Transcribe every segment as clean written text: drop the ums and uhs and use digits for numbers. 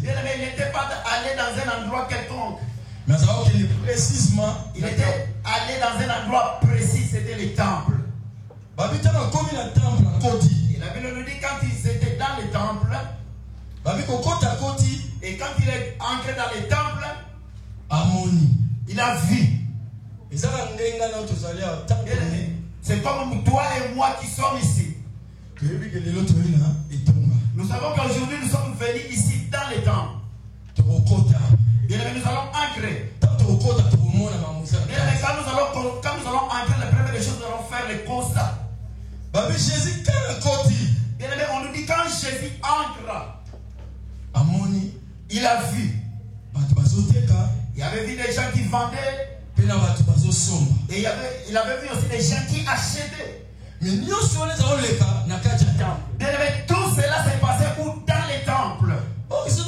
Bien-aimé, il n'était pas allé dans un endroit quelconque. Mais précisément, il était allé dans un endroit précis, c'était le temple. Et la Bible nous dit quand ils étaient dans le temple, et quand il est entré dans le temple, il a vu. C'est comme toi et moi qui sommes ici. Nous savons qu'aujourd'hui nous sommes venus ici dans le temple. Bien aimé, nous allons entrer. Bien aimé, quand nous allons entrer, la première des choses, nous allons faire le constat. Bien aimé, on nous dit quand Jésus entre, il a vu. Il y avait vu des gens qui vendaient. Et il avait vu aussi des gens qui achetaient. Bien aimé, tout cela s'est passé où? Dans les temples. Aussi,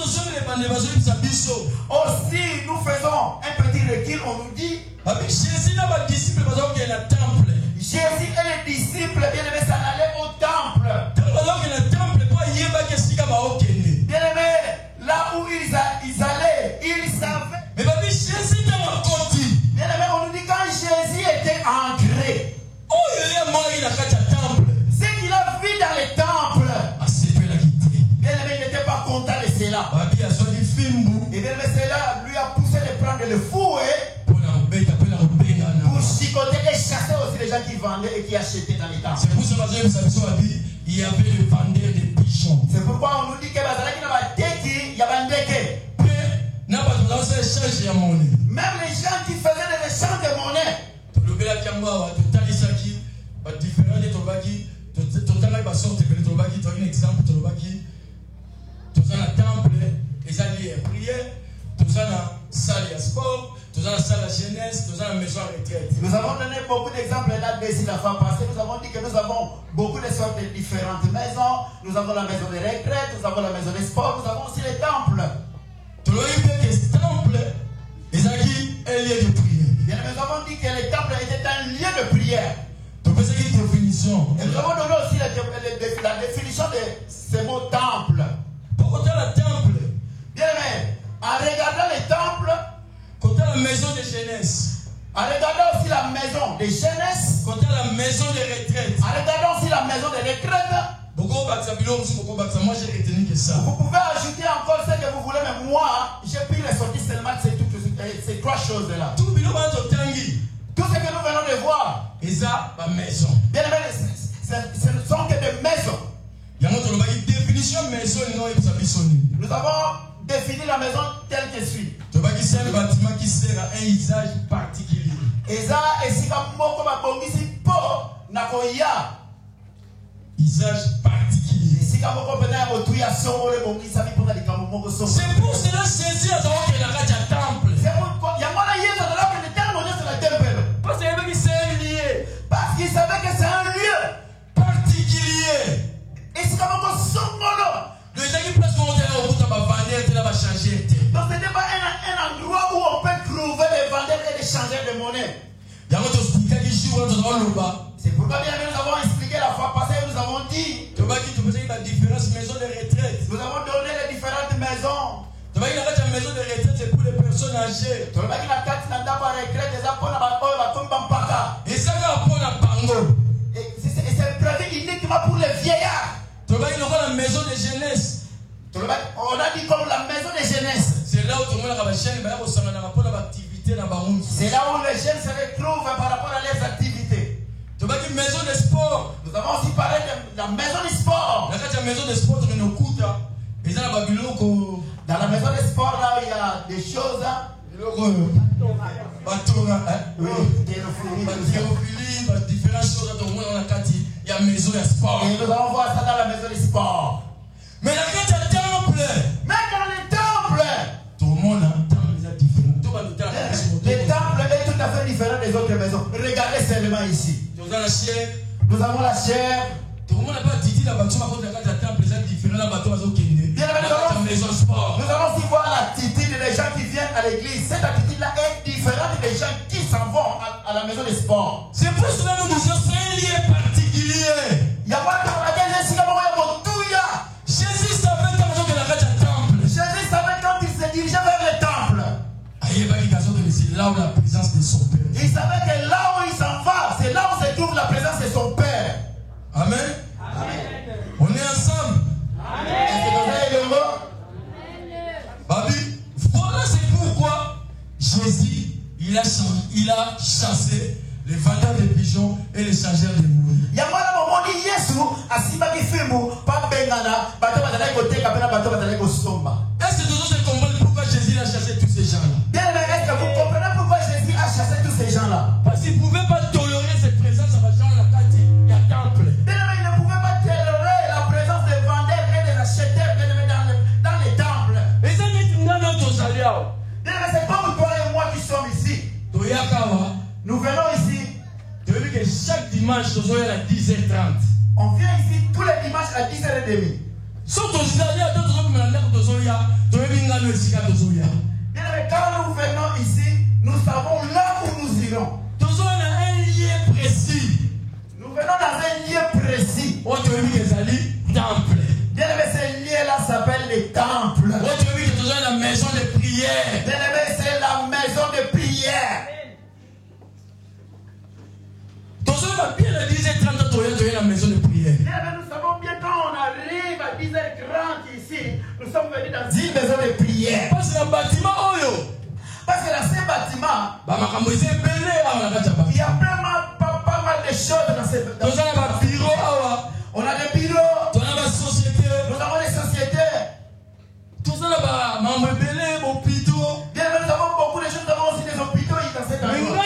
nous faisons un petit recul, on nous dit Jésus et les disciples, bien aimés, s'en allaient au temple. Bien aimés, là où ils allaient, ils savaient. Bien aimés, on nous dit quand Jésus était entré, c'est qu'il a vu dans les temples. Bien aimé, il n'était pas content de cela. Et bien aimé, cela lui a poussé de prendre le fouet pour chicoter et chasser aussi les gens qui vendaient et qui achetaient dans les temples. Il y avait le vendeur de pigeons. C'est pourquoi on nous dit que il y avait un déquet. Même les gens qui faisaient des échanges de monnaie. Nous avons donné beaucoup d'exemples là-dessus la fois passée. Nous avons dit que nous avons beaucoup de sortes de différentes maisons. Nous avons la maison de retraite, nous avons la maison de sport, nous avons aussi les temples. Nous avons dit que les temples étaient un lieu de prière. Et nous avons donné aussi la définition de ce mot temple. Bien aimé, en regardant les temples, la maison de jeunesse, en regardant aussi la maison de jeunesse, la maison de retraite, en regardant aussi la maison de retraite, moi j'ai retenu que ça. Vous pouvez ajouter encore ce que vous voulez, mais moi j'ai pris les sorties seulement de ces trois choses-là. Tout ce que nous venons de voir, maison. Bien aimé, ce ne sont que des maisons. Nous avons défini la maison telle que suit. C'est un bâtiment qui sert à un usage particulier. Usage particulier. C'est pour cela que Jésus a dit qu'il y a un temple. Parce qu'il savait que c'est un lieu particulier. Et c'est comme un donc ce n'est pas un endroit où on peut trouver des vendeurs et des changeurs de monnaie. C'est pourquoi bien nous avons expliqué la fois passée, nous avons dit nous avons donné les différentes maisons. La maison de retraite c'est pour les personnes âgées. Et ça va pour la bango. Et c'est prévu uniquement pour les vieillards. La maison de jeunesse. On a dit comme la maison de jeunesse. C'est là où tout le monde a la chaîne, c'est là où les jeunes se retrouvent par rapport à leurs activités. Maison de sport. Nous avons aussi parlé de la maison de sport. Dans la maison de sport, dans la maison de sport, là, il y a des choses. Différentes choses dans le monde, il y a maison de sport. Et nous allons voir ça dans la maison de sport. Mais dans le temple, tout le monde a un temple différent. Le temple est tout à fait différent des autres maisons. Regardez seulement ici. Nous avons la chair. Tout le monde n'a pas dit la bâtiment contre le temple, c'est différent. La bâtiment est maison sport. Nous allons aussi voir l'attitude des gens qui viennent à l'église. Cette attitude-là est différente des gens qui s'en vont à la maison de sport. C'est pour cela que nous disons c'est un lieu particulier. Il y a pas de Jésus savait quand Jésus, il a chassé les vendeurs de pigeons et les changeurs de moules. Est-ce que vous comprenez pourquoi Jésus a chassé tous ces gens-là? Est-ce que vous comprenez pourquoi Jésus a chassé tous ces gens-là? Parce qu'il ne pouvait pas tolérer cette présence à la temple. Il ne pouvait pas tolérer la présence des vendeurs et des acheteurs dans les temples. C'est comme toi et moi qui sommes ici. Nous venons ici. Chaque dimanche, à 10h30. On vient ici tous les dimanches à 10h30. Quand nous venons ici, nous savons là où nous irons. Nous venons dans un lieu précis. Ce lieu-là s'appelle le temple. La maison de prière. C'est la maison de prière. La maison de prière. Nous savons bien quand on arrive à 10h30 ici, nous sommes venus dans une maison de prière. Parce que le bâtiment, parce que dans ce bâtiment, il y a vraiment pas mal de choses dans ce bâtiment. On a des bureaux, nous avons des sociétés. Nous avons beaucoup de choses, nous avons aussi des hôpitaux dans cet endroit.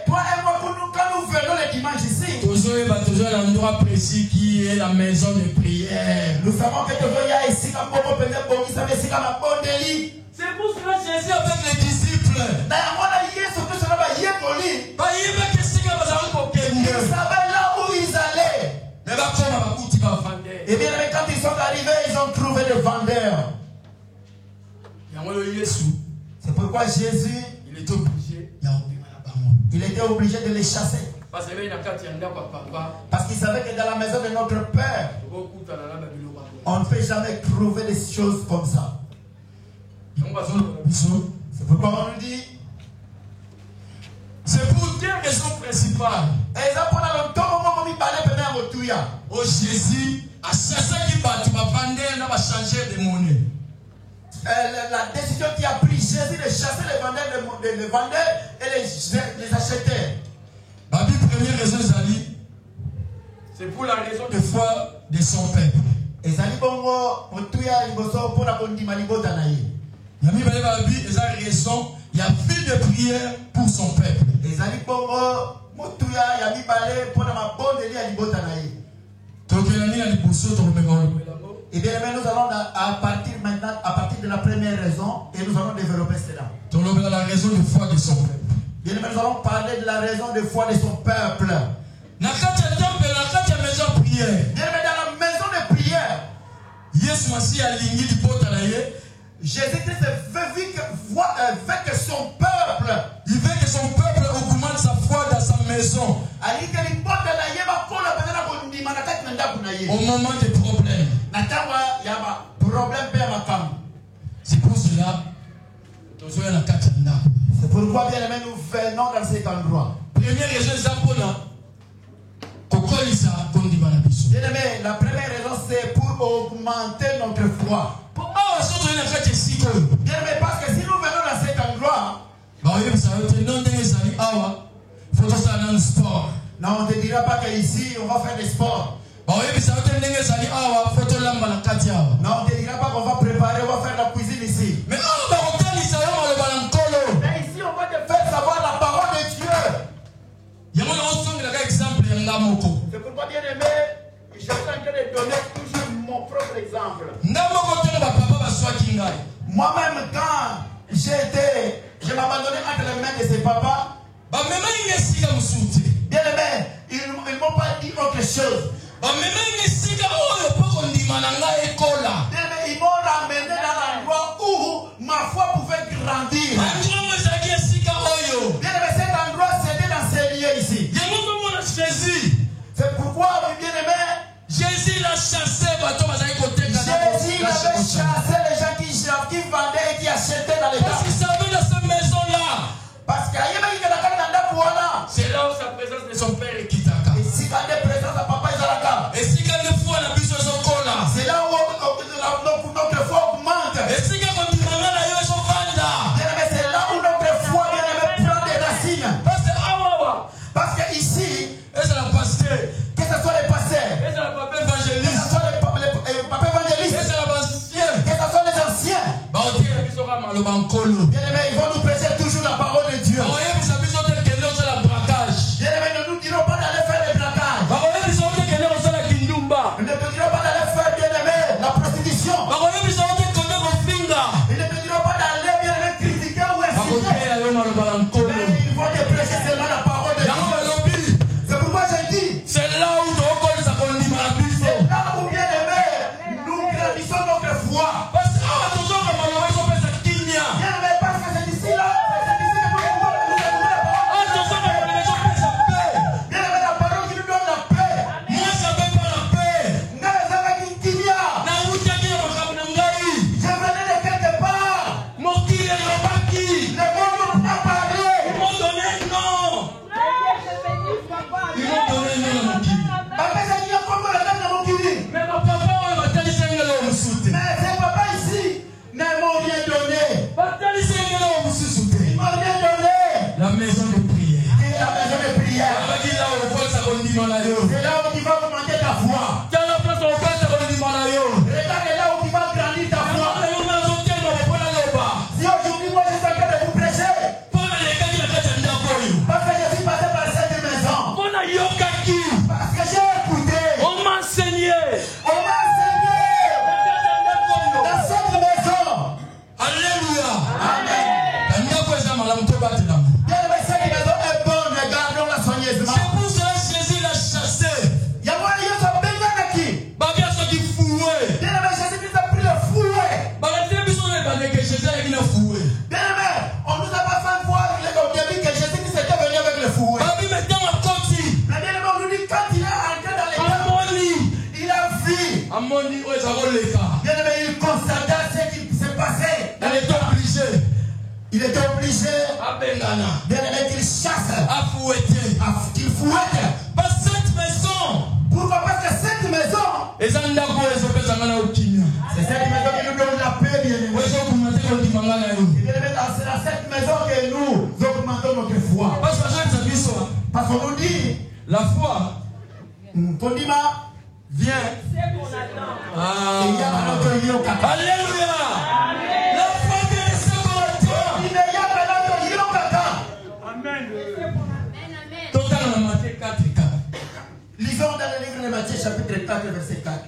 Toi et moi, quand nous venons le dimanche ici, l'endroit précis qui est la maison de prière. Nous savons que il y a ici comme c'est pour cela que Jésus avec les disciples. Ils savaient là où ils allaient. Et bien quand ils sont arrivés, ils ont trouvé le vendeur. C'est pourquoi Jésus, il était obligé de les chasser. Parce qu'il savait que dans la maison de notre Père, on ne peut jamais trouver des choses comme ça. C'est pourquoi on nous dit, c'est pour deux raisons principales. Oh, Jésus a chassé qui bat, tu vas vendre, on va changer de monnaie. La décision qui a pris Jésus de chasser les vendeurs et les acheteurs. La première raison, c'est pour la raison de foi de son peuple. Et ça dit bongo, il y a raison, il y a plus de prière pour son peuple. Et ça dit bongo, et bien nous allons à partir de la première raison et nous allons développer cela. La raison de foi de son peuple. Bien nous allons parler de la raison de foi de son peuple. Dans la maison de prière. Bien dans la maison de prière. Jésus-Christ veut que son peuple, il veut que son peuple augmente sa foi dans sa maison. Au moment des problèmes. C'est pour cela c'est pourquoi bien aimé nous venons dans cet endroit. Première raison bien aimé, la première raison c'est pour augmenter notre foi. Bien aimé, parce que si nous venons dans cet endroit, non, on ne te dira pas qu'ici on va faire des sports. Non, on ne te dira pas qu'on va préparer, on va faire la cuisine ici. Mais ici on va te faire savoir la parole de Dieu. C'est pourquoi bien aimé, je suis en train de donner toujours mon propre exemple. Moi-même quand je m'abandonnais entre les mains de ses papas. Bien aimé, ils ne m'ont pas dit autre chose. Ils m'ont ramené dans l'endroit où ma foi pouvait grandir. Bien aimé, cet endroit c'était dans ces lieux ici. C'est pourquoi, bien aimé, Jésus l'a chassé. Jésus avait chassé les gens qui vendaient et qui achetaient dans les temps. Parce qu'il savait dans cette maison-là. Parce que c'est là où sa présence de son père est quittaka. Et si quand des présences à papa Isaraka. Et si quand des fois la puissance ils vont nous prêcher toujours la parole de Dieu. Bien-aimés, ne nous dirons pas d'aller faire des braquages. Nous ne te dirons pas d'aller faire, bien-aimés, la prostitution. Ils ne te diront pas d'aller, bien-aimés, critiquer ou insulter. Mais ils vont te prêcher seulement la parole de Dieu. C'est pourquoi j'ai dit, c'est là où, bien-aimés, nous grandissons notre foi. Bien-aimés, parce que c'est ici là, c'est ici que nous pouvons la bien-aimés, la parole qui nous donne la paix. Je venais de quelque part. Le monde n'a pas parlé. Après, j'ai dit comment la dame n'a pas dit. Mais ces papas ici ne m'ont rien donné. Ils m'ont rien donné. La maison de prière. Et la maison de prière. C'est là où tu vas augmenter ta foi. Regarde là où tu vas grandir ta foi. Si aujourd'hui moi je suis en train de vous prêcher, parce que je suis passé par cette maison, parce que j'ai écouté, on m'a enseigné dans cette maison. Alléluia. Amen. Bien aimé, cette maison est bonne, regardons-la soigneusement. C'est pour cela que Jésus l'a chassé. Il y a moyen de se baigner qui. Babia ce qui fouet. Bien aimé, Jésus-Christ a pris le fouet. Babia télévision n'est pas que Jésus a qui l'a fouet. Bien aimé, on nous a pas fait voir au début que Jésus-Christ était venu avec le fouet. Babia maintenant à côté. Mais bien aimé, on nous dit quand il est entré dans les camps, il a vu. Amoni où est-ce les cas? Bien aimé, il constata ce qui s'est passé. Il était obligé. Il était obligé, À Bengana. bien aimé, qu'il chasse, À fouetter. qu'il fouette. Parce que cette maison. Pourquoi? Parce que cette maison, Et ça n'a pas été fait ça n'a aucun. c'est cette maison qui nous donne la paix, bien aimé. Où est-ce que vous mettez le dimangana yo? Bien aimé, c'est dans cette maison que nous augmentons notre foi. Parce que j'ai dit ça. Parce qu'on nous dit, La foi Kondima, vient. et il y a un autre lieu au Kaka. Alléluia. La foi vient de ce côté. Il y a un autre lieu au Kaka. Total on a maté 4 cas. Lisons dans le livre de Matthieu, chapitre 4, verset 4.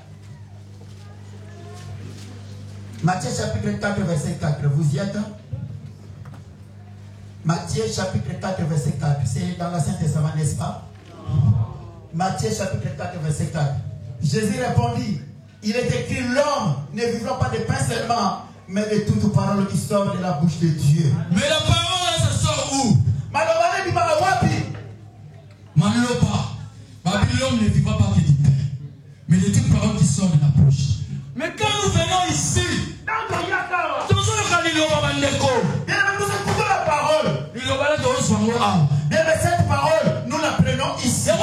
Matthieu, chapitre 4, verset 4. Vous y êtes? Matthieu, chapitre 4, verset 4. C'est dans l'Ancien Testament, n'est-ce pas? Matthieu, chapitre 4, verset 4. Jésus répondit, il est écrit, l'homme ne vivra pas de pain seulement, mais de toute parole qui sort de la bouche de Dieu. Mais la parole, ça sort où? Malobane dit Malawapi. Maloba. L'homme ne vivra pas que du pain, mais de toute parole qui sort de la bouche. Mais quand nous venons ici, nous sommes Bien, nous écoutons la parole. Bien, Bien, cette parole, nous la prenons ici. Bien,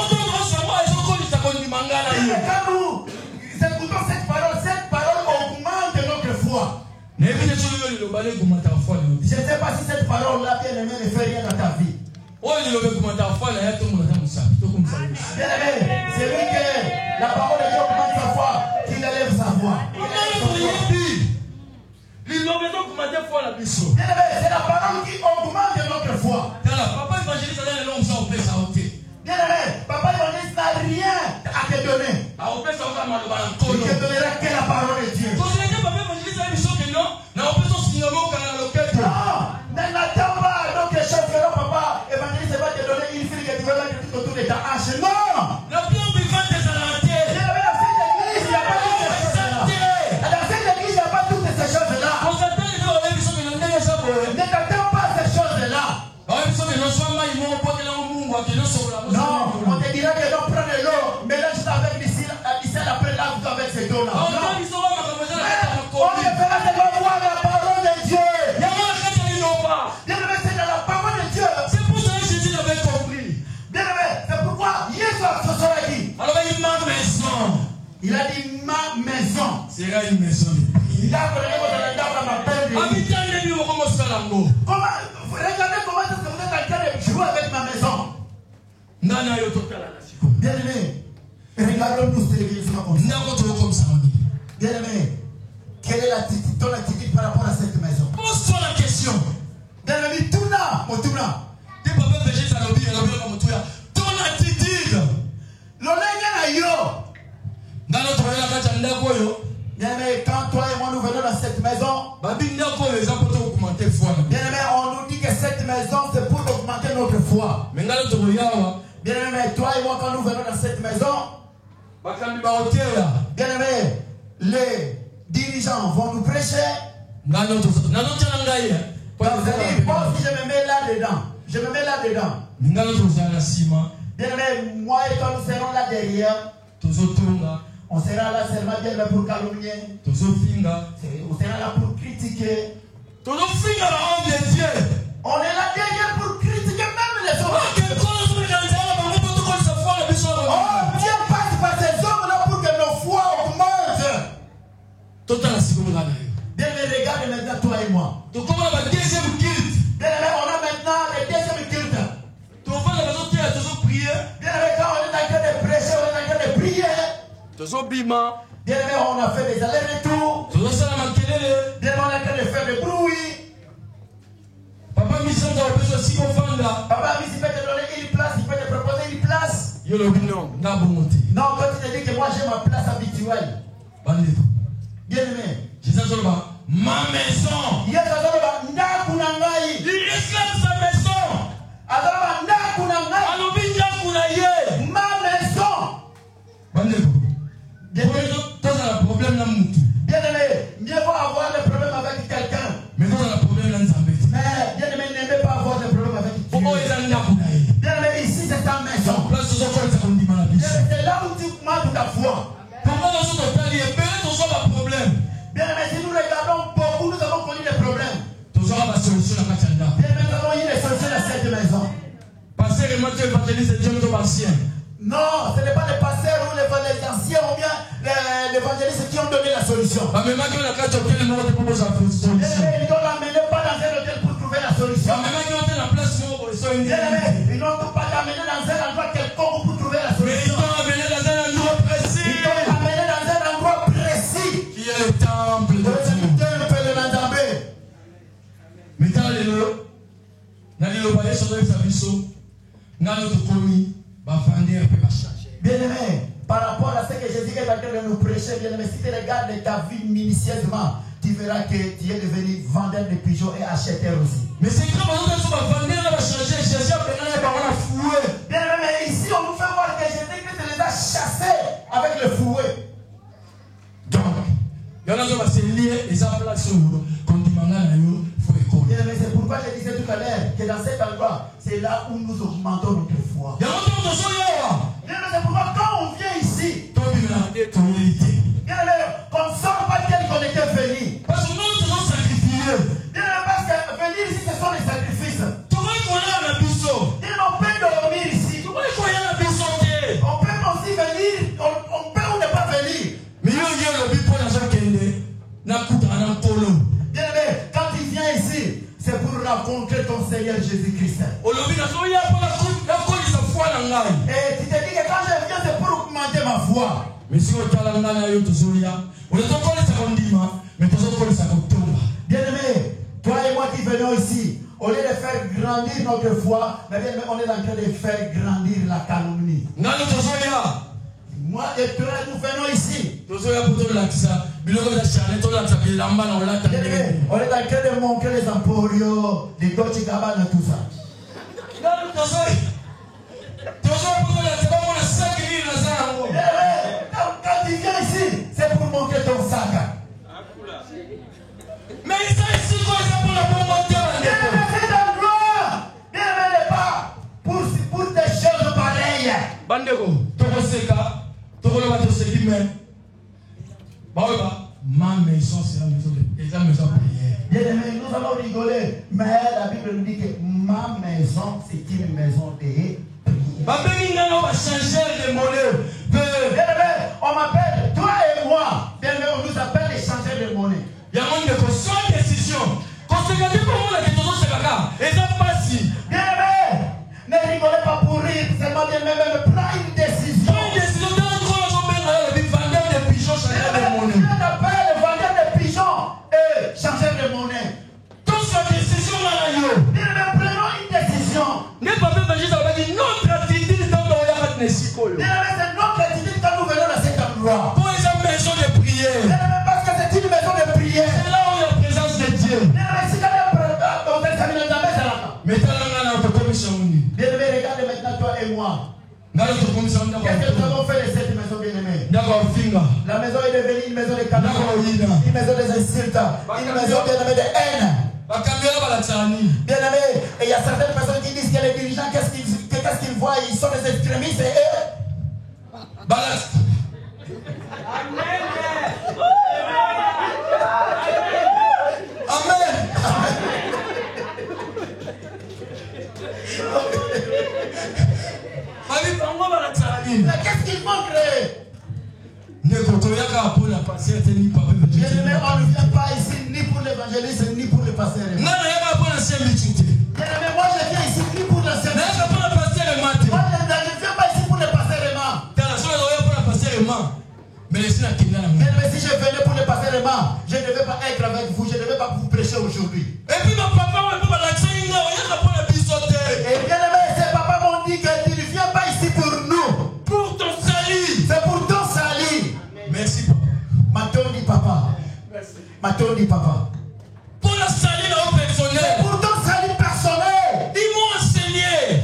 quand nous écoutons cette parole augmente notre foi. Je ne sais pas si cette parole-là, bien aimé, ne fait rien dans ta vie. Bien aimé, c'est lui que la parole de Dieu augmente sa foi, qu'il élève sa voix. Bien aimé, c'est la parole qui augmente notre foi. Papa évangéliste Bien aimé, papa évangéliste n'a rien à te donner. Il ne te donnera que la parole de Dieu. Non, ne n'attends pas donc les choses que non, papa évangéliste va te donner une fille que tu veux mettre tout autour de ta hanche. Non! Bien aimé, dans cette église, il n'y a pas toutes ces choses-là. Dans cette église, il n'y a pas toutes ces choses-là. Ne t'attends pas à ces choses-là. Non, on te dira que non, prends de l'eau, mélange ça avec l'ici, après là, vous avec ces dos-là. Non. On ne fera seulement voir la parole de Dieu. Bien aimé, c'est dans la parole de Dieu. C'est pour ça que Jésus avait compris. Bien aimé, c'est pourquoi Yesu a dit. Alors il dit ma maison. Il a dit ma maison sera une maison de prière. Regardez comment est-ce que vous êtes en train de jouer avec ma maison. Bien aimé, regardons-nous cette église comme ça. Bien aimé, quelle est ton attitude par rapport à cette maison? Pose-toi la question. on nous dit que cette maison c'est pour augmenter notre foi. Bien-aimé, toi et moi, quand nous venons dans cette maison, bien-aimé, les dirigeants vont nous prêcher. Donc, c'est-à-dire, bon, si je me mets là-dedans, je me mets là-dedans. Bien-aimé, moi et toi, nous serons là derrière. On sera là seulement bien pour calomnier. On sera là pour critiquer. On est là derrière pour critiquer même les autres. Oh, Dieu passe par ces hommes-là pour que nos foi augmentent. Bien, regarde maintenant toi et moi. Bien, on a maintenant le deuxième culte. Bien, quand on est en train de prêcher, on est en train de prier. Bien, on a fait des allers-retours. Bien, on est en train de faire des bruits. Papa Miss peut te donner une place, il peut te proposer une place. Non, quand tu te dis que moi j'ai ma place habituelle. Bien aimé. Ma maison. Il réclame sa maison. Ma maison. Bien aimé, mieux vaut avoir des problèmes avec quelqu'un. Mais bien aimé, n'aimez pas avoir des problèmes avec Dieu. Bien aimé, ici c'est ta maison. C'est là où tu marques ta foi. Bien aimé, si nous regardons beaucoup, nous avons connu des problèmes. Bien aimé, nous avons eu des solutions dans cette maison. Non, ce n'est pas les pasteurs ou les anciens ou bien les évangélistes qui ont donné la solution. Ils ne t'ont amené pas dans un hôtel pour trouver la solution. Ils n'ont pas amené dans un endroit quelconque pour trouver la solution. Ils t'ont amené dans un endroit précis. Ils t'ont amené dans un endroit précis. Qui est le temple de Dieu. Bien aimé, par rapport à ce que Jésus est en train de nous prêcher, bien aimé, si tu regardes ta vie minutieusement, tu verras que tu es devenu vendeur de pigeons et acheteur aussi. Mais c'est comme bien aimé, ici on nous fait voir que Jésus-Christ les a chassés avec le fouet. Donc, c'est pourquoi je disais tout à l'heure que dans cet endroit, c'est là où nous augmentons notre foi. C'est pourquoi quand on vient ici, qu'on ne sort pas tel qu'on était venu. Parce que nous devons sacrifier. Parce que venir ici, ce sont les sacrifices. On peut dormir ici. On peut aussi venir. On peut ou ne pas venir. Bien aimé, quand tu viens ici, c'est pour rencontrer ton Seigneur Jésus-Christ. Et tu te dis que quand je viens, c'est pour augmenter ma foi. Bien aimé, toi et moi qui venons ici, au lieu de faire grandir notre foi, mais bien aimé, on est en train de faire grandir la calomnie. Moi et toi, nous venons ici. On est en train de montrer les emporios, les Dolce Gabbana, tout ça. Quand tu viens ici, c'est pour montrer ton sac. Mais ça ici, c'est pour la promotion. Cet endroit, bien aimé, pas pour des choses pareilles. Ma maison, c'est la maison de prière. Bien aimé, nous allons rigoler, mais la Bible nous dit que ma maison, c'est une maison de prière. Bien aimé, on m'appelle, toi et moi, bien aimé, on nous appelle les changeurs de monnaie. Bien aimé, ne rigolez pas pour rire, seulement bien aimé, prends une décision. Changer de monnaie. Tous ces décisions-là, prenons une décision. Notre attitude quand nous venons dans cet endroit. Pour une maison de prière. Parce que c'est une maison de prière. Qu'est-ce que nous avons fait de cette maison bien-aimée? La maison est devenue une maison de cadeaux, une maison des insultes, une maison bien-aimée de haine. Bien-aimé, et il y a certaines personnes qui disent que les dirigeants, qu'est-ce qu'ils voient? Ils sont des extrémistes et eux. Amen. Mais qu'est-ce qu'ils vont créer? Bien-aimé, on ne vient pas ici ni pour l'évangéliste ni pour le pasteur. Bien-aimé, moi je viens ici ni pour le service. Moi je ne viens pas ici pour le pasteur Emma. Bien-aimé, si je venais pour le pasteur Emma, je ne devais pas être avec vous, je ne devais pas vous prêcher aujourd'hui. Et puis mon papa, et bien-aimé, ces papas m'ont dit que tu ne viens pas ici pour nous. Pour ton salut. C'est pour ton salut. Merci papa. Matondi papa. Matondi papa. Pour le salut de personnel. C'est pour ton salut personnel. Ils m'ont enseigné.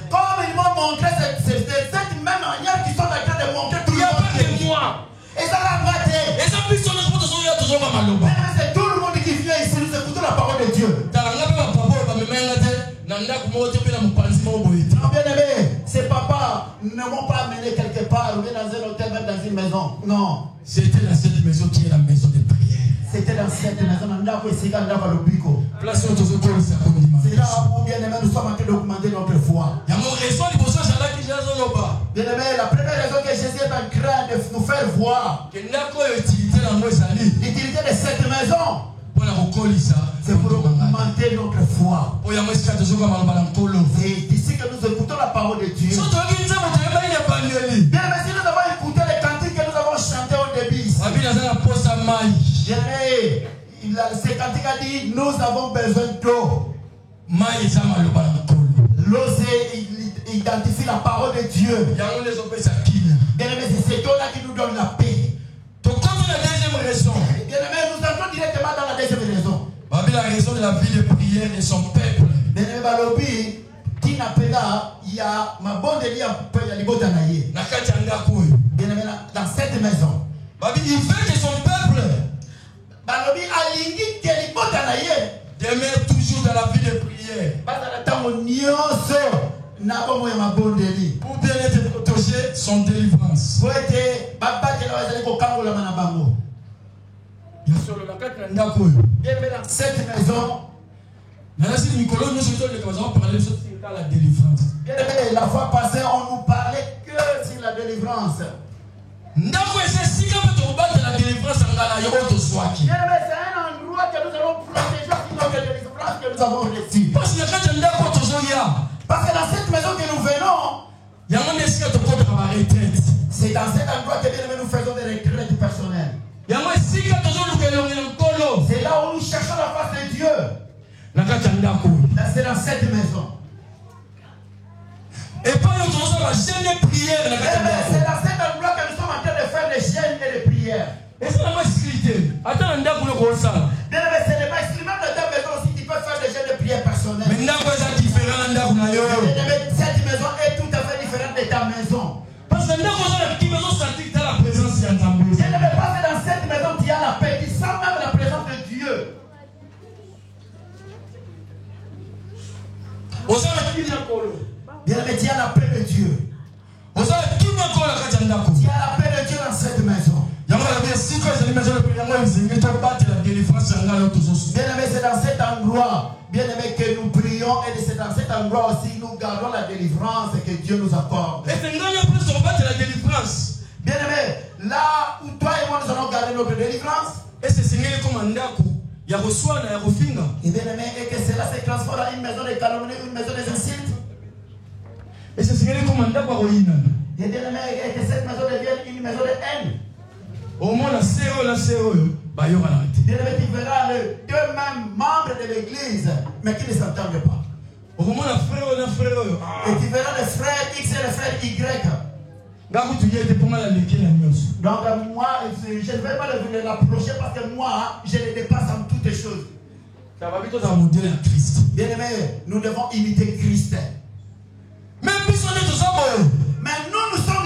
Comme ils m'ont montré cette même manière qu'ils sont en train de montrer tout le monde. Il n'y a pas que moi. Et ça l'a raté. Et ça puisse toujours c'est tout le monde qui vient ici, nous écoutons la parole de Dieu. Non, bien aimé, ces papas ne m'ont pas amené quelque part, ou bien dans un hôtel, même dans une maison. Non. C'était dans cette maison qui est la maison de prière. C'était dans cette maison, c'est là où, bien aimé, nous sommes en train d'augmenter notre foi. Bien aimé, la première raison que Jésus est en train de nous faire voir l'utilité de cette maison, c'est pour augmenter notre foi. C'est ici que nous écoutons la parole de Dieu. Bien aimé, si nous avons écouté les cantiques que nous avons chantés au début, bien aimé, ces cantiques a dit, nous avons besoin d'eau. L'eau, c'est identifie la parole de Dieu. Bien aimé, c'est cette eau-là qui nous donne la paix. Bien aimé, nous entrons directement dans la deuxième raison. La raison de la vie de prière de son peuple. Bien aimé, Balobi, Tina Pela, il y a ma bonne délit à Libota Naye. Bien aimé, dans cette maison. Il veut que son peuple Balobi a lingi que Libota Naye demeure toujours dans la vie de prière. Pour bien être protégé, son délivrance. Bien aimé, dans cette maison, bien aimé, la fois passée, on nous parlait que sur la délivrance. Bien aimé, c'est un endroit que nous allons protéger notre délivrance que nous avons reçue. Parce que dans cette maison que nous venons, c'est dans cet endroit que bien aimé, nous faisons des retraites personnelles. C'est là où nous cherchons la face de Dieu. C'est dans cette maison. Et pas nous faisons la chaîne de prière. C'est dans cet endroit que nous sommes en train de faire des chaînes et des prières. Et c'est la masculinité. Attends, on a voulu voir ça. Bien aimé, c'est les masculins même dans ta maison aussi qui peuvent faire des chaînes de prière personnelles. Mais n'a pas ça différent dans la maison. Cette maison est tout à fait différente de ta maison. Parce que qui maison sentit dans la présence de Dieu. Je ne veux pas que dans cette maison tu as la paix, tu sens même la présence de Dieu. Bien aimé, tu as la paix de Dieu. Tu as la paix de Dieu dans cette maison. Bien aimé, c'est dans cet endroit, bien aimé, que nous prions, et c'est dans cet endroit aussi nous gardons la délivrance que Dieu nous accorde. Bien aimé, là où toi et moi nous allons garder notre délivrance, et bien aimé, et que cela se transforme en une maison de calomnie, une maison des insultes. Et bien aimé, et que cette maison devienne une maison de haine. Bien aimé, tu verras les deux mêmes membres de l'église, mais qui ne s'entendent pas. Et tu verras les frères X et les frères Y. Donc moi, je ne vais pas l'approcher parce que moi, je les dépasse en toutes choses. Bien-aimé, nous devons imiter Christ. Mais nous sommes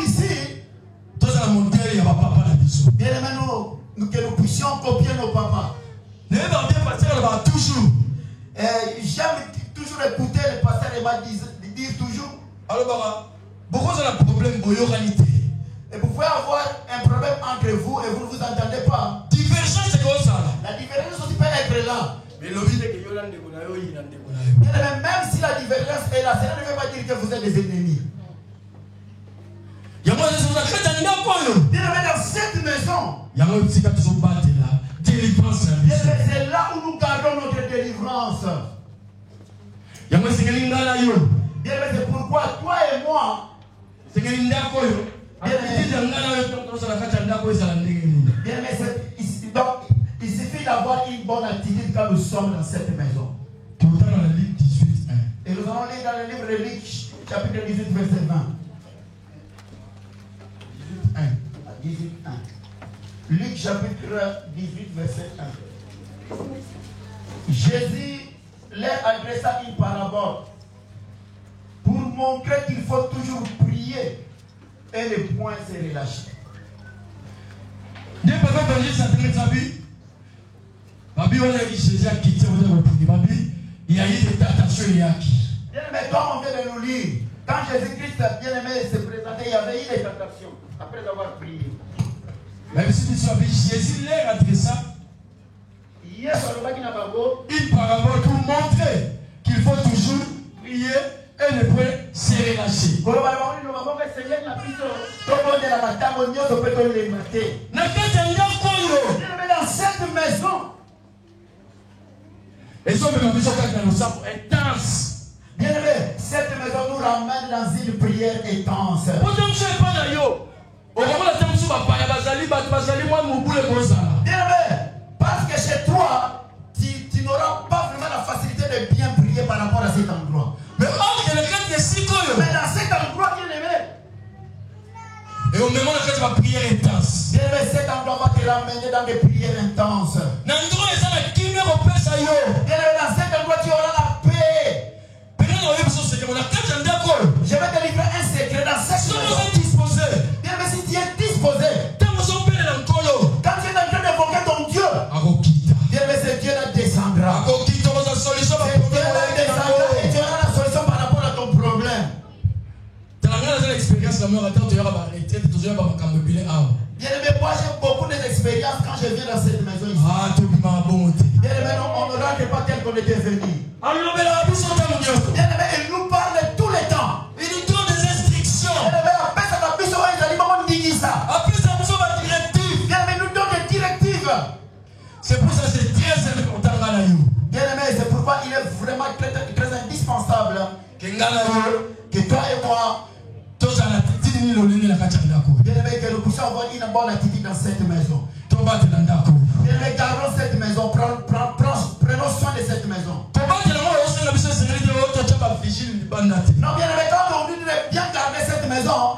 ici. Bien-aimé, que nous puissions copier nos papas. J'aime toujours écouter le pasteur Emma dire toujours. Alors, pourquoi c'est un problème de réalité? Et vous pouvez avoir un problème entre vous et vous ne vous entendez pas. Divergence, c'est comme ça. La différence aussi peut être là. Mais même si la différence est là, cela ne veut pas dire que vous êtes des ennemis. Bien, dans cette maison, c'est là où nous gardons notre délivrance. Bien, c'est pourquoi toi et moi, donc, il suffit d'avoir une bonne attitude quand nous sommes dans cette maison. Et nous allons lire dans le livre de Luc, chapitre 18, verset 20. 18, 1. Luc, chapitre 18, verset 1. Jésus leur adressa une parabole pour montrer qu'il faut toujours prier et ne point se relâcher. Bien-aimé, comme on vient de nous lire, quand Jésus-Christ, bien-aimé, s'est présenté, il y avait eu des tentations après avoir prié. Même si Jésus leur adressa une parabole pour montrer qu'il faut toujours prier et ne point se relâcher. Dans cette maison, bien-aimé, cette maison nous ramène dans une prière intense. Bien-aimé, parce que chez toi, tu n'auras pas vraiment la facilité de bien prier par rapport à cet endroit. Mais dans cet endroit, bien-aimé, et au moment où tu vas prière intense. Bien-aimé, cet endroit va te ramener dans des prières intenses. Bien-aimé, dans cet endroit, tu auras la paix. Je vais te livrer un secret dans cette maison. Bien-aimé, si tu es disposé, quand tu es en train d'invoquer ton Dieu, bien-aimé, ce Dieu là descendra. Ce Dieu là descendra et tu auras la solution par rapport à ton problème. Bien-aimé, moi j'ai beaucoup d'expériences quand je viens dans cette maison ici. Bien-aimé, on ne rentre pas tel qu'on était venu. Bien-aimé, il nous parle tout le temps. Il nous donne des instructions. Bien-aimé, après ça, la puissance, il a dit, maman, dis ça. Après ça, nous avons des directives. Bien-aimé, nous donne des directives. C'est pour ça que c'est très important. Bien-aimé, c'est pourquoi il est vraiment très, très indispensable que toi et moi, bien-aimé, que nous puissions avoir une bonne attitude dans cette maison. Bien-aimé, gardons cette maison, prenons soin de cette maison. Non, bien-aimé, quand on dit de bien garder cette maison,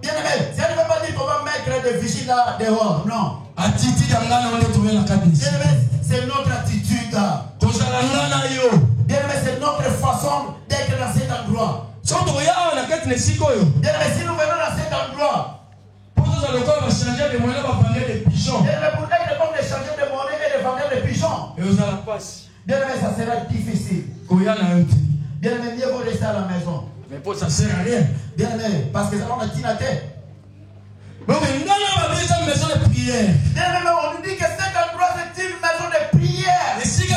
bien-aimé, ça ne veut pas dire qu'on va mettre des vigiles là dehors, non. Bien-aimé, c'est notre attitude. Bien-aimé, c'est notre façon d'être dans cet endroit. Bien-aimé, si nous venons dans cet endroit, bien-aimé, pour être comme d'échanger de monnaie et de vendre des pigeons. Bien-aimé, ça sera difficile. Bien-aimé, mieux vaut rester à la maison. Mais pour ça sert à rien. Bien-aimé, parce que ça va mettre la tête. Mais une maison de prière. Bien-aimé, on nous dit que cet endroit c'est une maison de prière. C'est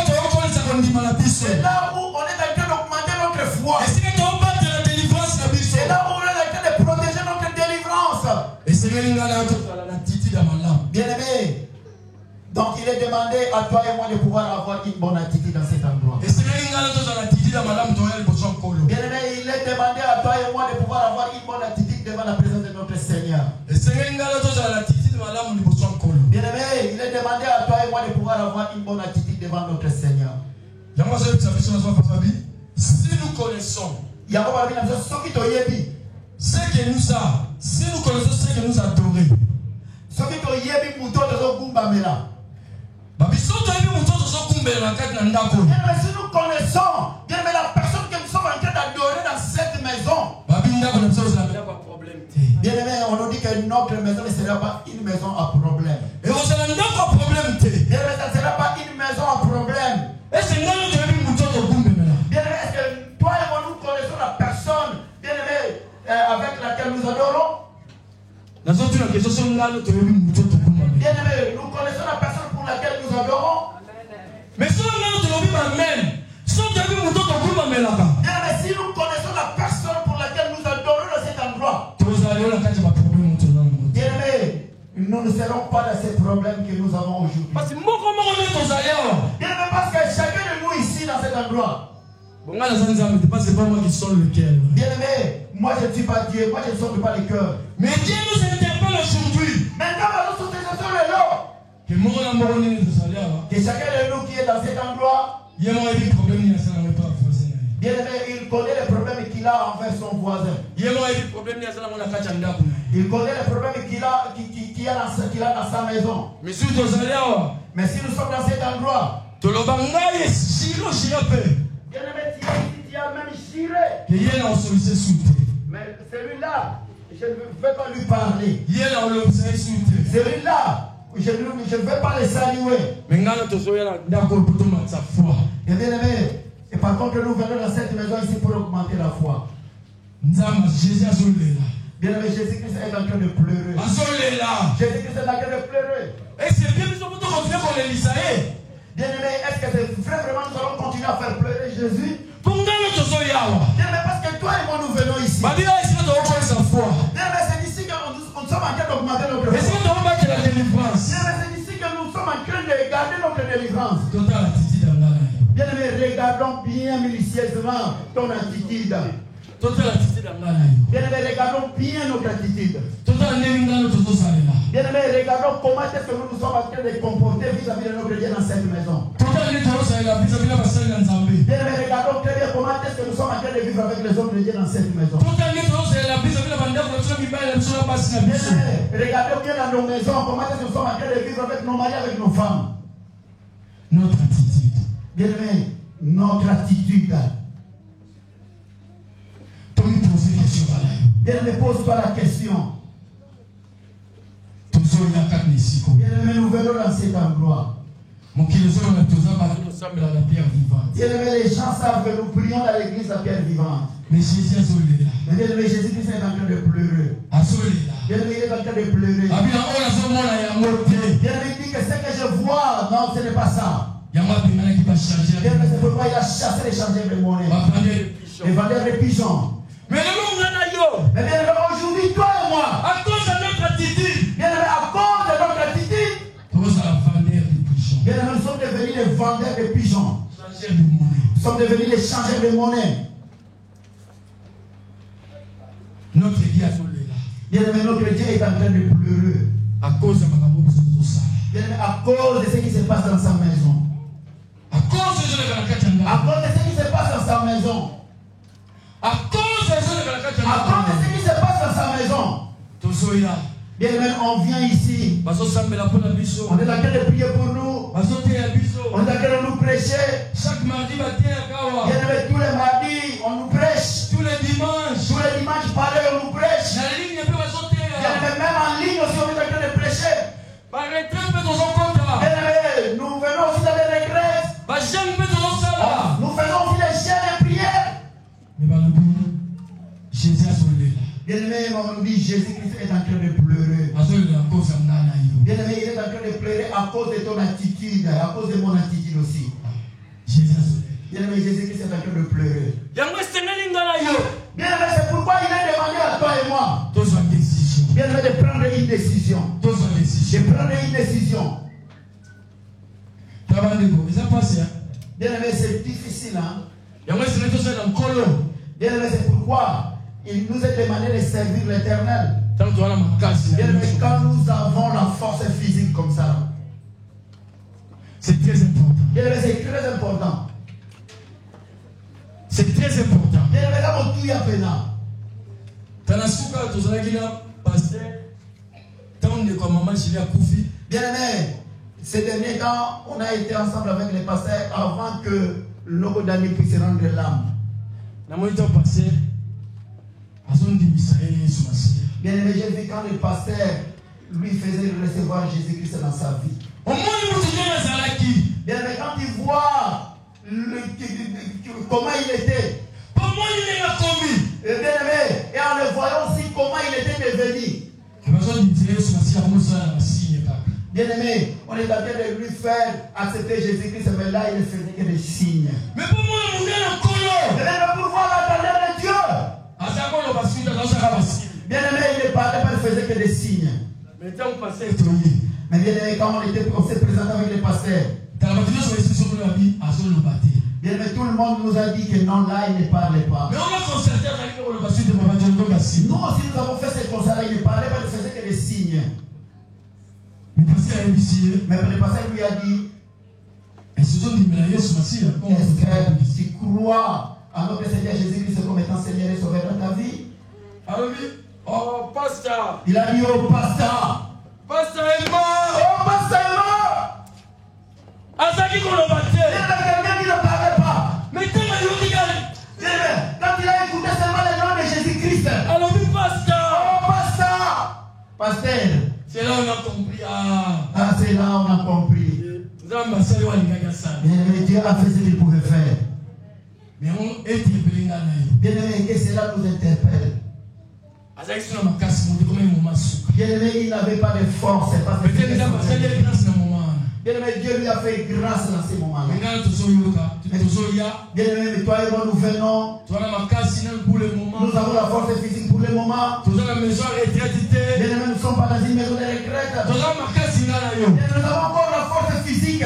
là où on est en train d'augmenter notre foi. C'est là où on est en train de protéger notre délivrance. Bien-aimé, donc il est demandé à toi et moi de pouvoir avoir une bonne attitude dans cet endroit. Bien-aimé, il est demandé à toi et moi de pouvoir avoir une bonne attitude devant la présence de notre Seigneur. Bien-aimé, il est demandé à toi et moi de pouvoir avoir une bonne attitude devant notre Seigneur. Si nous connaissons ce que nous a, si nous connaissons ce que nous adorer, si nous connaissons, bien aimé, la personne que nous sommes en train d'adorer dans cette maison, bien aimé, on nous dit que notre maison ne sera pas une maison à problème. Bien aimé, ça ne sera pas une maison à problème. Bien aimé, est-ce que toi et moi nous connaissons la personne, bien aimé, avec laquelle nous adorons? Bien aimé, nous connaissons la personne pour laquelle nous adorons. Mais si nous connaissons la personne pour laquelle nous adorons dans cet endroit, bien aimé, nous ne serons pas dans ces problèmes que nous avons aujourd'hui. Bien aimé, parce que chacun de nous ici dans cet endroit, c'est pas moi qui sonne le cœur. bien aimé, moi je ne suis pas Dieu, moi je ne sonne pas le cœur. Mais Dieu nous interpelle aujourd'hui. Maintenant, nous sommes les lots. Que chacun de nous qui est dans cet endroit, bien aimé, il connaît les problèmes qu'il a envers son voisin. Il connaît les problèmes qu'il a dans sa maison. Mais si nous sommes dans cet endroit, bien aimé, tu as même chiré. Mais celui-là, je ne vais pas lui parler. Celui-là, je ne vais pas le saluer. Et bien aimé, et par contre, nous venons dans cette maison ici pour augmenter la foi. Bien aimé, Jésus-Christ est en train de pleurer. Jésus-Christ est en train de pleurer. Bien aimé, est-ce que c'est vrai vraiment nous allons continuer à faire pleurer Jésus? Bien aimé, parce que toi et moi nous venons ici. Bien aimé, c'est ici que nous sommes en train d'augmenter notre foi. Bien aimé, c'est ici que nous sommes en train de garder notre délivrance. Bien aimé, regardons bien minutieusement ton attitude. Bien aimé, regardons bien notre attitude. Bien aimé, regardons comment est-ce que nous nous sommes en train de comporter vis-à-vis de notre Dieu dans cette maison. Bien aimé, regardons très bien comment est-ce que nous sommes en train de vivre avec les autres Dieu dans cette maison. Bien aimé, regardons bien dans nos maisons comment est-ce que nous sommes en train de vivre avec nos maris, avec nos femmes. Notre attitude. Bien aimé, notre attitude. Bien aimé, pose-toi la question. Bien aimé, nous venons dans cet endroit. Bien aimé, les gens savent que nous prions dans l'église à pierre vivante. Mais Jésus bien aimé, Jésus-Christ est en train de pleurer. Bien aimé, il est en train de pleurer. Bien aimé, il dit que ce que je vois, non, ce n'est pas ça. Bien aimé, c'est pourquoi il a chassé les changeurs de monnaie. Les vendeurs de pigeons. Mais bien aimé, aujourd'hui, toi et moi, à cause de notre attitude, bien aimé, à cause de notre attitude, bien aimé, nous sommes devenus les vendeurs de pigeons. Nous sommes devenus les changeurs de monnaie. Notre Dieu bien aimé, notre Dieu est en train de pleurer. À cause de bien aimé, à cause de ce qui se passe dans sa maison. À cause de ce qui se passe dans sa maison. À cause de ce qui se passe dans sa maison. Bien aimé, on vient ici. On est en train de prier pour nous. On est en train de nous prêcher. Chaque mardi, bien aimé, tous les mardis, on nous prêche. Tous les dimanches, pareil, on nous prêche. Bien aimé, même en ligne aussi, on est en train de prêcher. Bien aimé, nous venons aussi dans les regrets. Nous faisons aussi les chaînes de prière. Bien aimé, on nous dit Jésus-Christ est en train de pleurer. Bien aimé, il est en train de pleurer à cause de ton attitude, à cause de mon attitude aussi. Bien aimé, Jésus-Christ est en train de pleurer. Bien aimé, c'est pourquoi il a demandé à toi et moi, bien aimé, de prendre une décision. De prendre une décision. Bien aimé, c'est difficile, hein? Bien aimé, c'est pourquoi il nous est demandé de servir l'Éternel. Bien aimé, quand nous avons la force physique comme ça, c'est très important. Bien aimé, c'est très important. C'est très important. Bien aimé, là, mon tout y a pena. Bien aimé, Ces derniers temps, on a été ensemble avec les pasteurs avant que Logo Daniel puisse rendre l'âme. Bien aimé, j'ai vu quand le pasteur lui faisait recevoir Jésus-Christ dans sa vie. Bien aimé, quand il voit comment il était, bien aimé, et en le voyant aussi comment il était devenu. Bien aimé, on est en train de lui faire accepter Jésus-Christ, mais là il ne faisait que des signes. Mais pour voir la grandeur de Dieu. Bien aimé, il ne parlait pas, il faisait que des signes. Mais bien aimé, quand on s'est présenté avec les pasteurs, bien aimé, tout le monde nous a dit que non, là il ne parlait pas. Nous aussi nous avons fait ce concert, il ne parlait pas, il faisait que des signes. Mais le pasteur lui a dit, est-ce que tu crois à notre Seigneur Jésus-Christ comme étant Seigneur et Sauveur dans ta vie? Oh, pasteur. Il a dit, oh, pasteur. Pasteur est mort. Oh, pasteur est mort. Il y a quelqu'un qui ne parlait pas. Mais quand il a écouté seulement le nom de Jésus-Christ. Alors, pasteur. Oh, pasteur. Pasteur. C'est là où on a compris. C'est là où on a compris. Bien-aimé, Dieu a fait ce qu'il pouvait faire. Bien-aimé, et cela nous interpelle. Bien-aimé, il n'avait pas de force. Bien-aimé, Dieu lui a fait grâce dans ces moments-là. Bien-aimé, mais toi et moi, nous venons. Nous avons la force physique pour le moment. Bien-aimé, nous ne sommes pas dans une maison de retraite. Nous avons encore la force physique.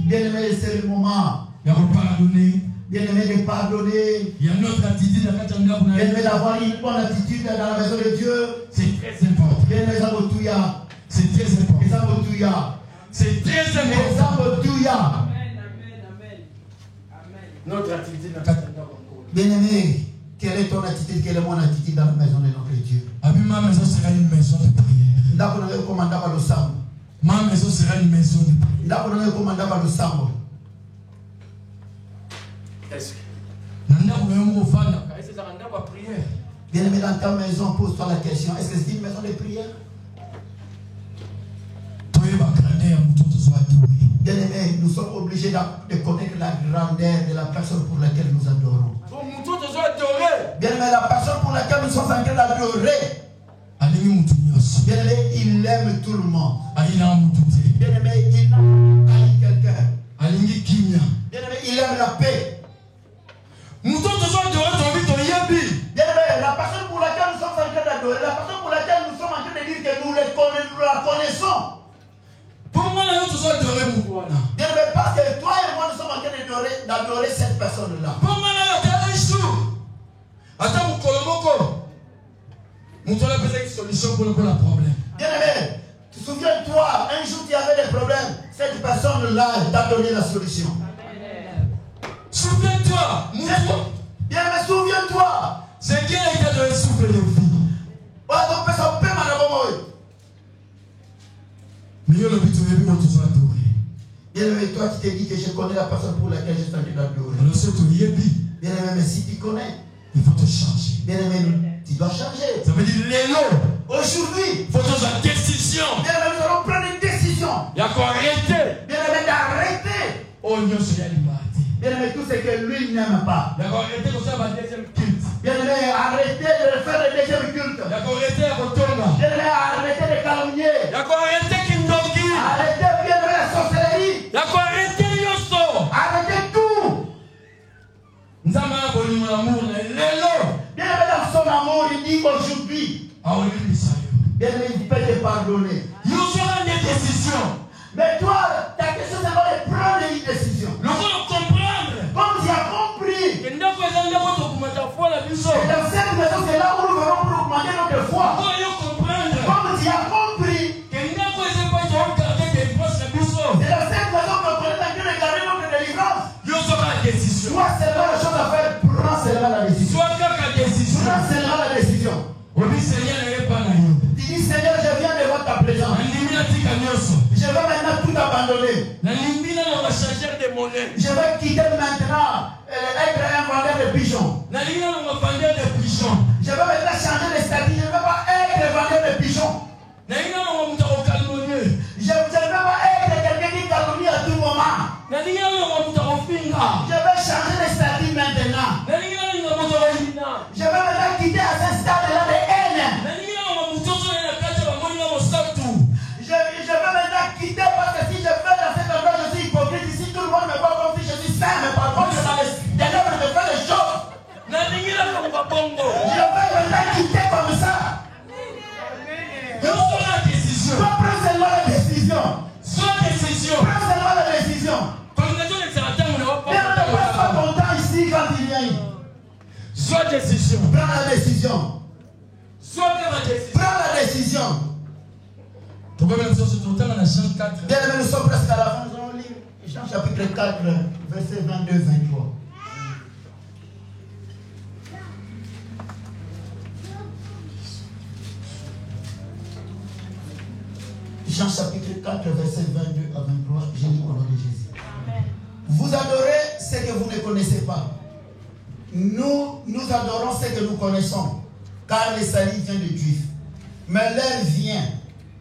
Bien-aimé, c'est le moment. Bien-aimé, de pardonner. Bien-aimé, d'avoir une bonne attitude dans la maison de Dieu. C'est très important. Bien-aimé, c'est très important. C'est très important. Notre attitude. Bien-aimé, quelle est ton attitude? Quelle est mon attitude dans la maison de notre Dieu? Ma maison sera une maison de prière. Ma maison sera une maison de prière. Bien-aimé, dans ta maison, pose-toi la question, est-ce que c'est une maison de prière? Bien-aimé, nous sommes obligés de connaître la grandeur de la personne pour laquelle nous adorons. Bien-aimé, la personne pour laquelle nous sommes en train d'adorer. Bien-aimé, il aime tout le monde. Bien-aimé, il aime quelqu'un. Bien-aimé, il aime la paix. Bien-aimé, la personne pour laquelle nous sommes en train d'adorer, la personne pour laquelle nous sommes en train de dire que nous la connaissons. Bien-aimé, parce que toi et moi nous sommes en train d'adorer cette personne-là. Bien-aimé, souviens-toi, un jour tu avais des problèmes, cette personne-là t'a donné la solution. Souviens-toi. Bien-aimé, souviens-toi. C'est Dieu qui t'a donné le souffle de vie. Bien-aimé, toi tu t'es dit que je connais la personne pour laquelle je suis en train d'adorer. Bien-aimé, mais si tu connais, il faut te changer. Bien-aimé, tu dois changer. Ça veut dire aujourd'hui, il faut prendre une décision. Bien-aimé, nous allons prendre une décision. Il y a quoi arrêter. Bien-aimé, d'arrêter. Bien-aimé, tout ce que lui n'aime pas. D'accord, arrêtez de faire le deuxième culte. Bien-aimé, arrêtez de faire le deuxième culte. D'accord, arrêtez à retourner. Bien-aimé, arrêtez de calomnier. D'accord, arrêtez Kindogi. Arrêtez, bien-aimé, la sorcellerie. D'accord, arrêtez Yosso. Arrêtez tout. Bien-aimé, dans son amour, il dit aujourd'hui. Bien-aimé, il peut te pardonner. Il y aura une décision. Mais toi, ta question c'est de prendre une décision. Comme tu as compris. Et dans cette maison, c'est là où nous allons augmenter notre foi. Comme tu as compris. C'est dans cette maison que nous allons garder notre délivrance. Toi, c'est là la chose à faire. Prends seulement la décision. Prends seulement la décision. Tu dis, Seigneur, je viens devant ta présence. présent. Je vais maintenant tout abandonner. Je vais quitter maintenant être un vendeur de pigeons. Je vais maintenant changer de statut. Je ne vais pas être vendeur de pigeons. Je ne vais pas être quelqu'un qui calomnie à tout moment. Je vais changer de statut maintenant. Je vais maintenant quitter à ce stade-là de haine. Je vais maintenant quitter parce que si je fais dans cet endroit, je suis hypocrite. Ici, tout le monde me voit comme si je suis saint, mais par contre, je vais faire les choses. Je vais maintenant quitter comme ça. Prends seulement la décision. Prends seulement la décision. Ne passe pas ton temps ici quand il vient. Soit décision. Prends la décision. Prends la décision. Bien aimé, nous sommes presque à la fin. Nous allons lire Jean chapitre 4, verset 22-23. Jean chapitre 4, verset 22 à 23. J'ai dit au nom de Jésus. Amen. Vous adorez ce que vous ne connaissez pas. Nous adorons ce que nous connaissons, car le salut vient de Dieu. Mais l'heure vient,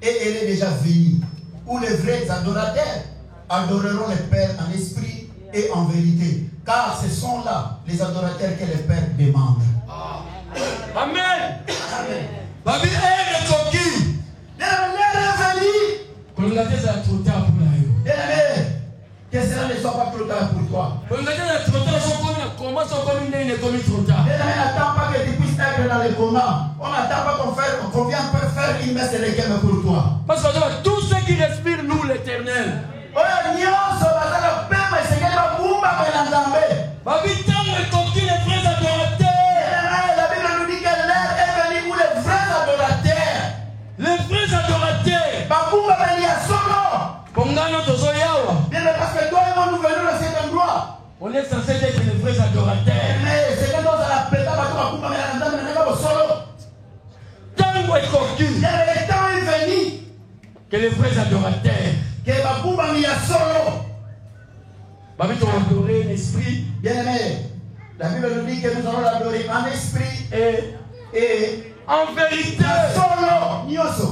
et elle est déjà venue, où les vrais adorateurs adoreront le Père en esprit et en vérité, car ce sont là les adorateurs que le Père demande. Amen. Amen. Babi est coquille. L'heure est venue. Que cela ne soit pas trop tard pour toi. N'attends pas que tu puisses être dans le coma. On n'attend pas qu'on vienne faire une messe de l'équerre pour toi. Parce que tout ce qui respire, nous, l'Éternel. La Bible nous dit que l'heure est venue où les vrais adorateurs. Les vrais adorateurs. Bien, parce que toi et moi nous venons de cet endroit. On est censé être les vrais adorateurs. Mais c'est que nous allons appeler Tango est cocu. le temps est venu. Que les vrais adorateurs. Que Bakumba Mia Solo. Babi tu adorer l'esprit. Bien aimé. La Bible nous dit que nous allons l'adorer en esprit et en vérité. Solo. Nyoso.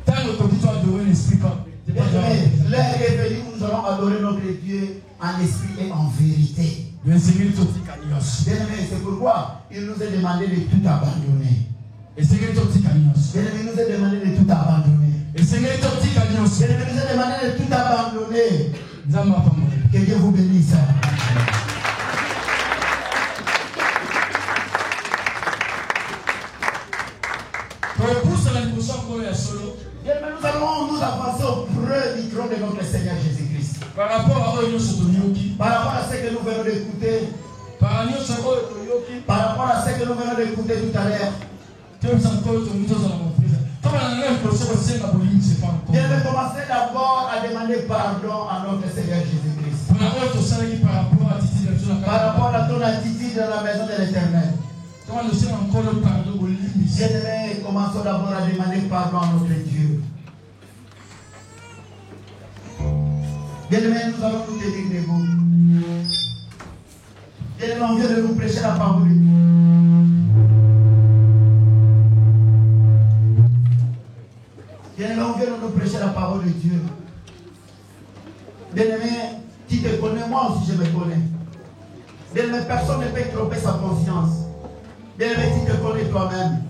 Tant que tu adorer l'esprit pas. L'heure est venue où nous allons adorer notre Dieu en esprit et en vérité. Bien aimé, c'est pourquoi il nous a demandé de tout abandonner. Bien aimé, il nous a demandé de tout abandonner. Bien aimé, il nous a demandé de tout abandonner. Que Dieu vous bénisse. Bien, nous allons nous avancer auprès du trône de notre Seigneur Jésus-Christ. Par rapport à ce que nous venons d'écouter, par rapport à ce que nous venons d'écouter tout à l'heure, bien de commencer d'abord à demander pardon à notre Seigneur Jésus-Christ. Par rapport à ton attitude dans la maison de l'Éternel. Bien-aimé, commençons d'abord à demander pardon à notre Dieu. Bien-aimé, nous allons nous tenir debout. Bien-aimé, on vient de nous prêcher la parole. Bien-aimé, on vient de nous prêcher la parole de Dieu. Bien-aimé, tu te connais, moi aussi je me connais. Bien-aimé, personne ne peut tromper sa conscience. Bien-aimé, tu te connais toi-même.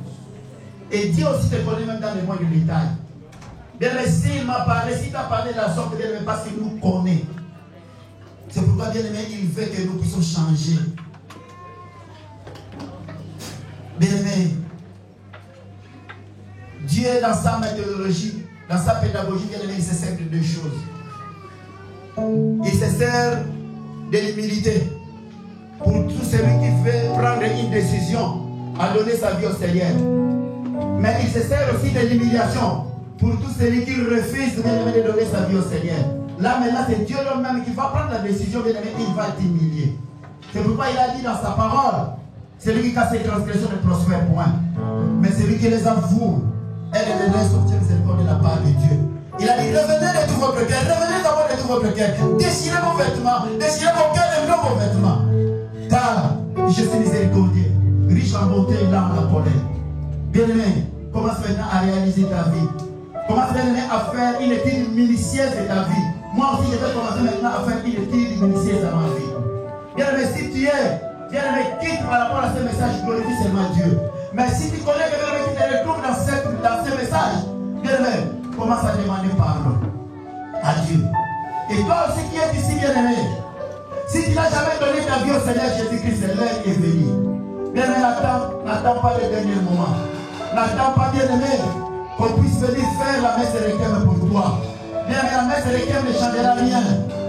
Et Dieu aussi te connaît même dans les moindres détails. Bien-aimé, s'il m'a parlé, si tu as parlé de la sorte, bien-aimé, parce qu'il nous connaît. C'est pourquoi, bien-aimé, il veut que nous puissions changer. Bien-aimé, Dieu, dans sa méthodologie, dans sa pédagogie, bien-aimé, il se sert de deux choses. Il se sert de l'humilité. Pour tout celui qui veut prendre une décision à donner sa vie au Seigneur. Mais il se sert aussi de l'humiliation pour tout celui qui refuse de donner sa vie au Seigneur. Là maintenant c'est Dieu lui-même qui va prendre la décision, bien aimé, il va t'humilier. C'est pourquoi il a dit dans sa parole, celui qui casse ses transgressions ne prospère point. Mais celui qui les avoue elle devrait sortir miséricorde de la part de Dieu. Il a dit, revenez de tout votre cœur, revenez d'abord de tout votre cœur, déchirez vos vêtements, déchirez vos cœurs et non vos vêtements. Car je suis miséricordieux, riche en bonté et lent en la colère. Bien-aimé, commence maintenant à réaliser ta vie. Commence maintenant à faire une étude minutieuse de ta vie. Moi aussi, je vais commencer maintenant à faire une étude minutieuse de ma vie. Bien-aimé, si tu es, bien-aimé, quitte par rapport à ce message, glorifie seulement Dieu. Mais si tu connais quelqu'un qui te retrouve dans ce message, bien-aimé, commence à demander pardon à Dieu. Et toi aussi qui es ici, bien-aimé, si tu n'as jamais donné ta vie au Seigneur Jésus-Christ, l'heure est venue. Bien-aimé, n'attends pas le dernier moment. N'attends pas, bien-aimé, qu'on puisse venir faire la messe de requiem pour toi. Bien-aimé, la messe de requiem ne changera rien.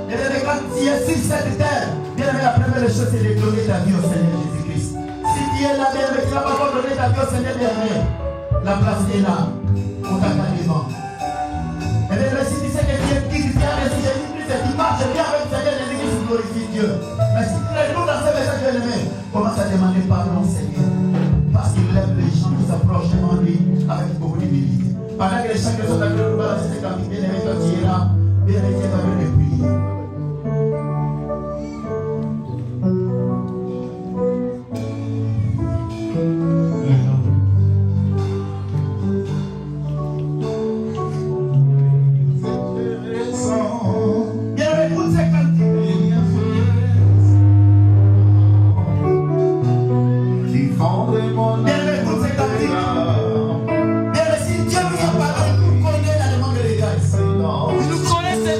Bien-aimé, quand tu es sur cette terre, bien-aimé, la première chose, c'est de donner ta vie au Seigneur Jésus-Christ. Si tu es là, bien-aimé, tu n'as pas encore donné ta vie au Seigneur, bien-aimé, la place est là. On t'attend devant. Et bien, si tu sais que tu es chrétien, si Jésus-Christ, tu marches bien avec le Seigneur Jésus-Christ, glorifie Dieu. Mais si tu es lourd dans ce message, bien-aimé, commence à demander pardon au Seigneur. Parce qu'il aime les gens qui s'approchent devant lui avec beaucoup d'humilité. Pendant que les gens qui sont à l'heure, c'est quand bien-aimé, quand tu es là, bien-aimé, tu vas venir prier.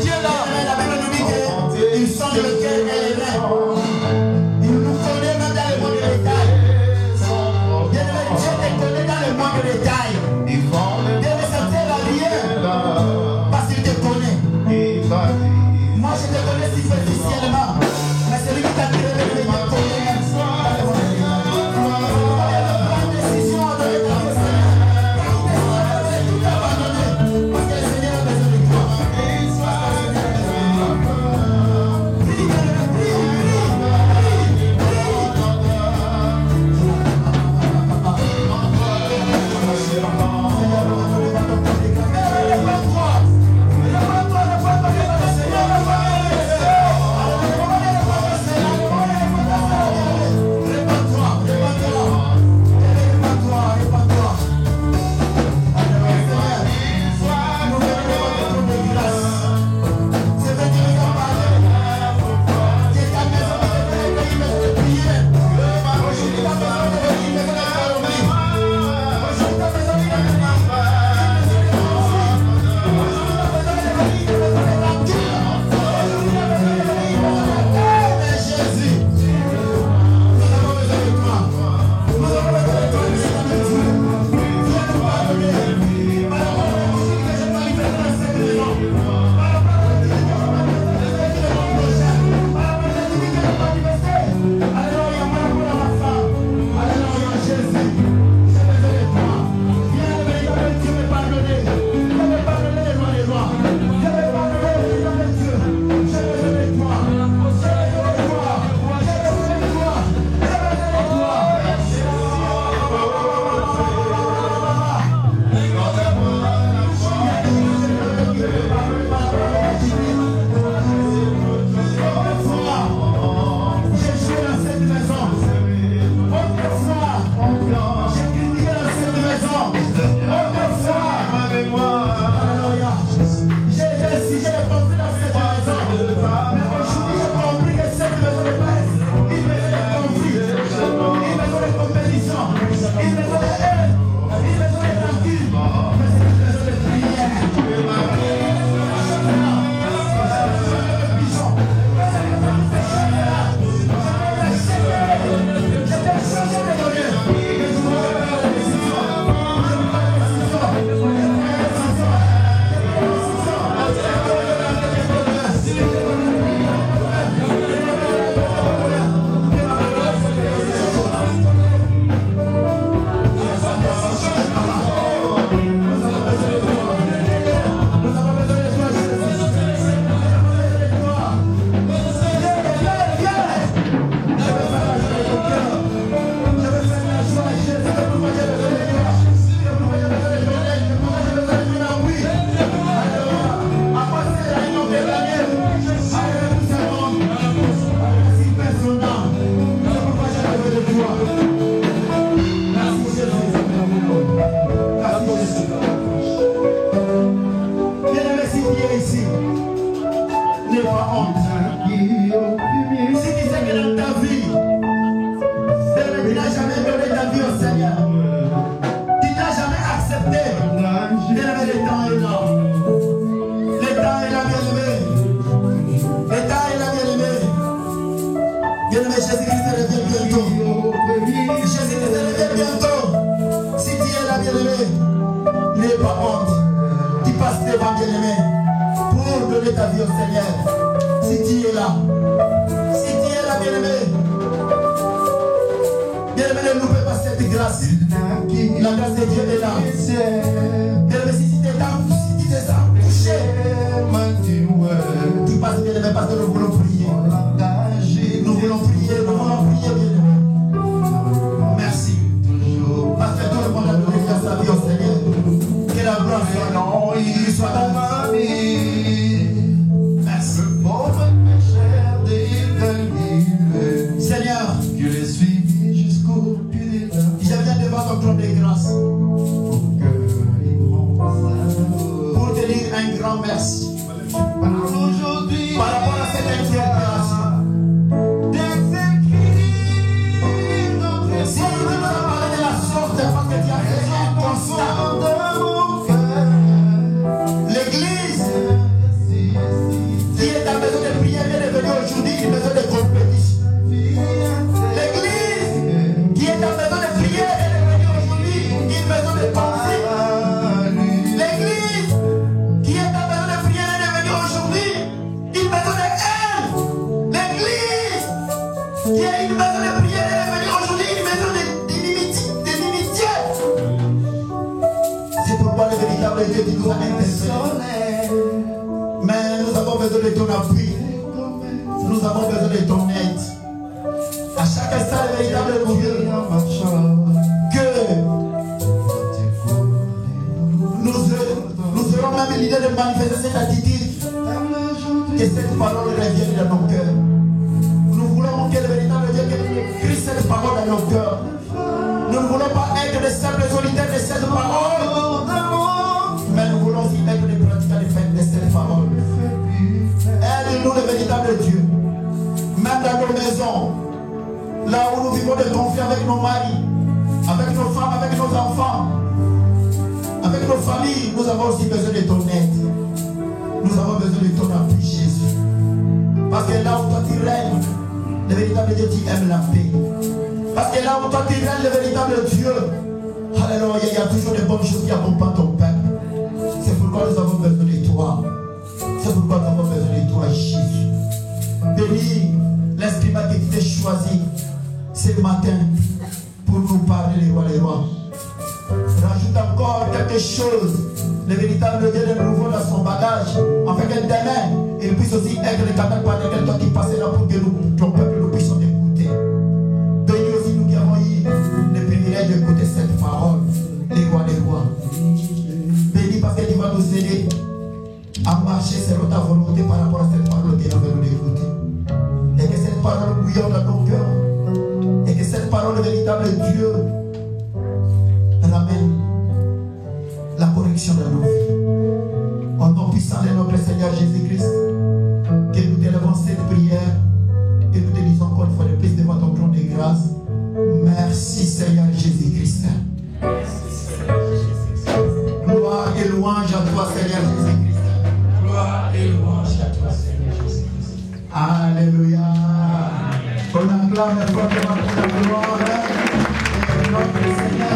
Dieu là. Jésus-Christ revient bientôt. Jésus-Christ revient bientôt. Si tu es là, bien-aimé, n'aie pas honte. Tu passes devant, bien-aimé, pour donner ta vie au Seigneur. Si tu es là, bien-aimé, bien-aimé, ne loupez pas cette grâce. La grâce de Dieu est là. Bien-aimé, si tu t'es touché, tu passes, bien-aimé, parce que nous voulons prier. Nous voulons prier, bien-aimé. Merci. Parce que tout le monde a donné sa vie au Seigneur. Que la gloire soit là. Il soit dans ma vie. Merci. Seigneur, Je l'ai suivi jusqu'au pied. je viens devant ton trône de grâce pour te dire un grand merci Aujourd'hui, par rapport à cette inspiration. Si tu nous as parlé de la sorte, c'est parce que tu as fait un constat. L'église qui est en besoin de prière est devenue aujourd'hui une maison de compétition. L'église qui est en besoin de prière est devenue aujourd'hui une maison de pensée. L'église qui est en besoin de prière est devenue aujourd'hui une maison de haine. L'église qui est une maison de prière est devenue aujourd'hui une maison d'inimitié. C'est pourquoi le véritable Dieu qui nous a interpellés. Mais nous avons besoin de ton appui. Nous avons besoin de ton aide. À chaque instant, le véritable Dieu, que nous aurons même l'idée de manifester cette attitude, que cette parole revienne dans nos cœurs. Nous voulons que le véritable Dieu crie cette parole dans nos cœurs. Nous ne voulons pas être des simples solitaires de cette parole, mais nous voulons aussi être des pratiquants de cette parole. Aide-nous le véritable Dieu, même dans nos maisons, là où nous vivons de conflits avec nos maris, avec nos femmes, avec nos enfants, avec nos familles, nous avons aussi besoin de ton aide. Nous avons besoin de ton appui, Jésus. Parce que là où toi tu règnes, le véritable Dieu, tu aimes la paix. Parce que là où toi tu règnes, le véritable Dieu, alléluia, il y a toujours de bonnes choses qui accompagnent ton peuple. C'est pourquoi nous avons besoin de toi. C'est pourquoi nous avons besoin de toi, Jésus. Bénis l'esprit qui t'est choisi ce matin pour nous parler, les rois. Rajoute encore quelque chose, le véritable Dieu de nouveau dans son bagage, afin que demain, il puisse aussi être le canal par lequel toi qui passera pour que nous, ton peuple, nous puissions écouter. Bénis aussi nous qui avons eu le privilège d'écouter cette parole, les rois. Bénis parce que tu vas nous aider à marcher selon ta volonté par rapport à cette parole que nous venons d'écouter. Et que cette parole bouillonne dans nos cœurs. Et que cette parole, le véritable Dieu, ramène la correction dans nos vies. Au nom puissant de notre Seigneur Jésus-Christ, que nous t'élevons cette prière, que nous te disons encore une fois de plus devant ton trône de grâce. Merci Seigneur Jésus-Christ. Gloire et louange à toi Seigneur Jésus-Christ. Gloire et louange à toi, Seigneur Jésus-Christ. Alléluia. On acclame fortement pour la gloire de notre Seigneur.